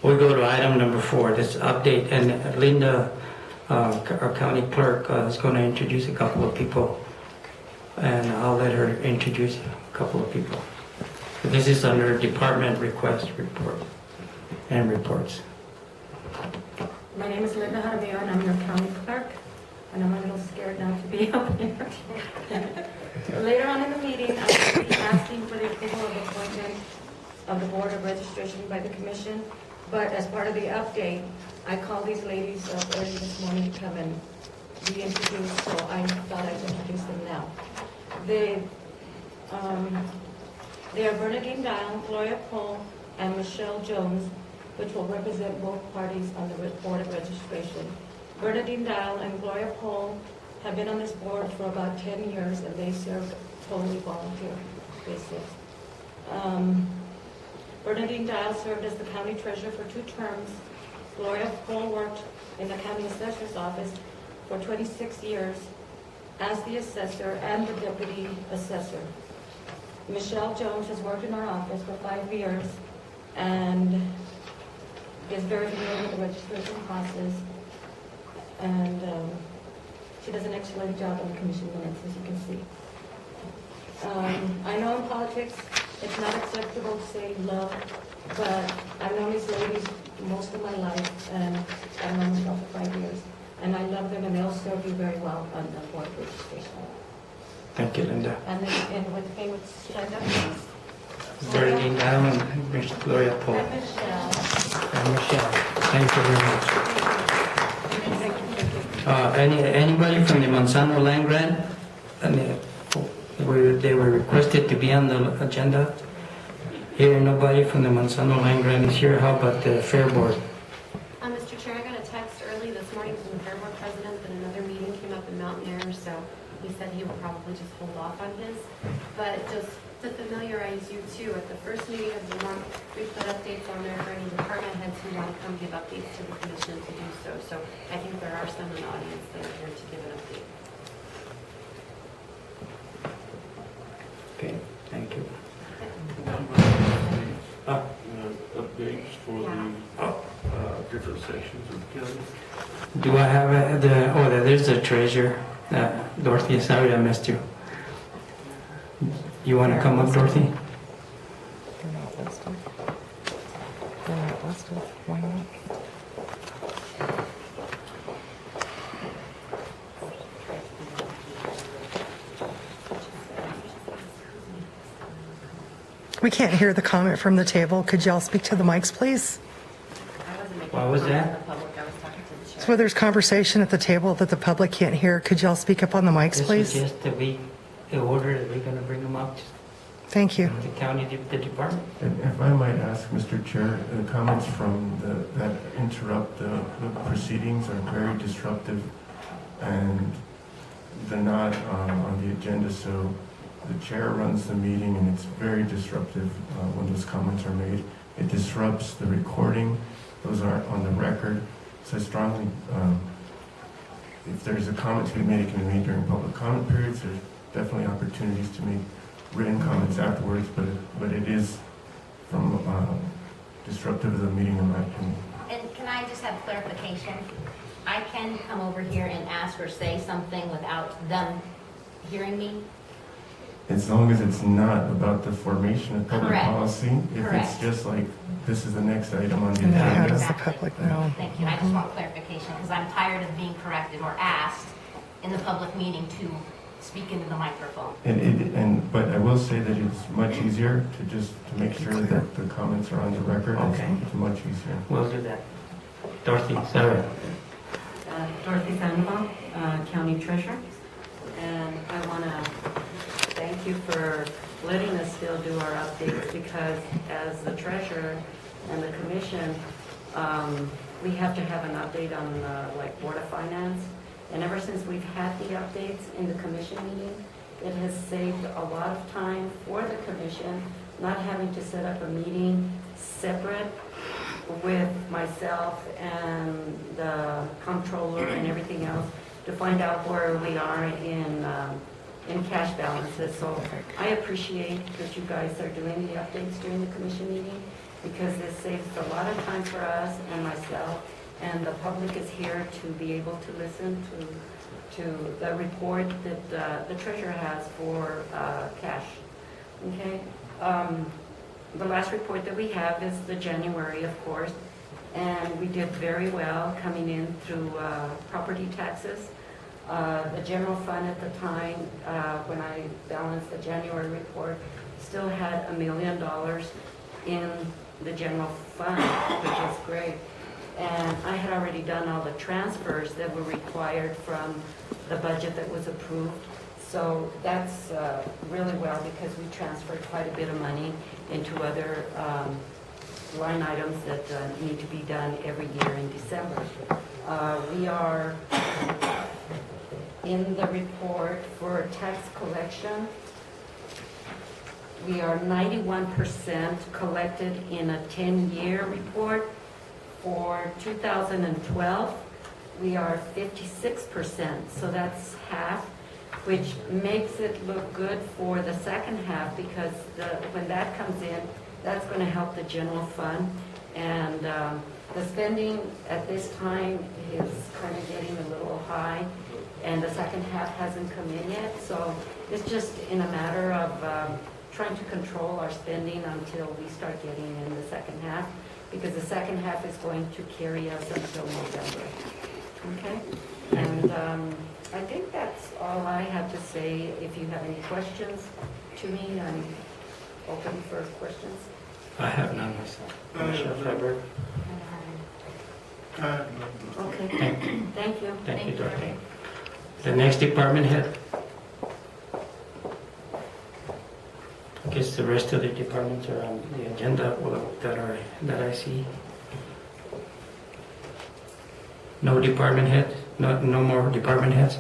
We go to item number 4, this update, and Linda, our county clerk, is going to introduce a couple of people, and I'll let her introduce a couple of people. This is under department request report and reports. My name is Linda Jaramillo, and I'm your county clerk, and I'm a little scared now to be up here. Later on in the meeting, I will be asking for the approval of appointment of the Board of Registration by the Commission, but as part of the update, I called these ladies up early this morning to come and be introduced, so I thought I'd introduce them now. They are Bernadine Dial, Gloria Cole, and Michelle Jones, which will represent both parties on the Board of Registration. Bernadine Dial and Gloria Cole have been on this board for about 10 years, and they served totally volunteer basis. Bernadine Dial served as the county treasurer for 2 terms. Gloria Cole worked in the county assessor's office for 26 years as the assessor and the deputy assessor. Michelle Jones has worked in our office for 5 years and is very familiar with the registration process, and she does an excellent job on the commission minutes, as you can see. I know in politics it's not acceptable to say love, but I've known these ladies most of my life, and I've known them for 5 years, and I love them, and they'll serve you very well on the board of registration. Thank you, Linda. And then with me would stand up, please. Bernadine Dial and Miss Gloria Poe. And Michelle. And Michelle. Thank you very much. Anybody from the Monsanto land grant? They were requested to be on the agenda. Here, nobody from the Monsanto land grant is here. How about the Fair Board? Mr. Chair, I got a text early this morning from the Fair Board president that another meeting came up in Mountain Air, so he said he will probably just hold off on his. But just to familiarize you too, at the first meeting of the month, we put updates on there for any department heads who want to come give updates to the commission to do so. So I think there are some in the audience that are here to give an update. Okay, thank you. Updates for the different sections of the county. Do I have there's the treasurer. Dorothy, sorry I missed you. You want to come up, Dorothy? They're not listed. They're not listed. Why not? We can't hear the comment from the table. Could y'all speak to the mics, please? What was that? So where there's conversation at the table that the public can't hear, could y'all speak up on the mics, This please? is just the order that we're going to bring them up Thank you. to the county, the department. And if I might ask, Mr. Chair, the comments from that interrupt the proceedings are very disruptive, and they're not on the agenda, so the chair runs the meeting, and it's very disruptive when those comments are made. It disrupts the recording. Those aren't on the record. So I strongly, if there's a comment to be made, it can be made during public comment periods. There's definitely opportunities to make written comments afterwards, but it is from disruptive of the meeting, in my opinion. And can I just have clarification? I can come over here and ask or say something without them hearing me? As long as it's not about the formation of public Correct. policy. If Correct. it's just like, this is the next item on the And then how agenda. does the public know? Thank you. I just want clarification because I'm tired of being corrected or asked in the public meeting to speak into the microphone. But I will say that it's much easier to make sure that the comments are on the record. Okay. It's much easier. We'll do that. Dorothy, sorry. Dorothy Sandoval, County Treasurer, and I want to thank you for letting us still do our updates, because as the treasurer and the commission, we have to have an update on like Board of Finance, and ever since we've had the updates in the commission meeting, it has saved a lot of time for the commission, not having to set up a meeting separate with myself and the comptroller and everything else to find out where we are in cash balances. So I appreciate that you guys are doing the updates during the commission meeting, because this saves a lot of time for us and myself, and the public is here to be able to listen to the report that the treasurer has for cash. Okay? The last report that we have is the January, of course, and we did very well coming in through property taxes. The general fund at the time, when I balanced the January report, still had $1 million in the general fund, which is great. And I had already done all the transfers that were required from the budget that was approved. So that's really well, because we transferred quite a bit of money into other line items that need to be done every year in December. We are in the report for tax collection. We are 91% collected in a 10-year report. For 2012, we are 56%, so that's half, which makes it look good for the second half, because when that comes in, that's going to help the general fund. And the spending at this time is kind of getting a little high, and the second half hasn't come in yet. So it's just in a matter of trying to control our spending until we start getting in the second half, because the second half is going to carry us until November. Okay? And I think that's all I have to say. If you have any questions to me, I'm open for questions. I have none myself. Commissioner Freiberg? Okay, Thank you. thank you. Thank you, Dorothy. The next department head? I guess the rest of the departments are on the agenda that I see. No department heads? No more department heads?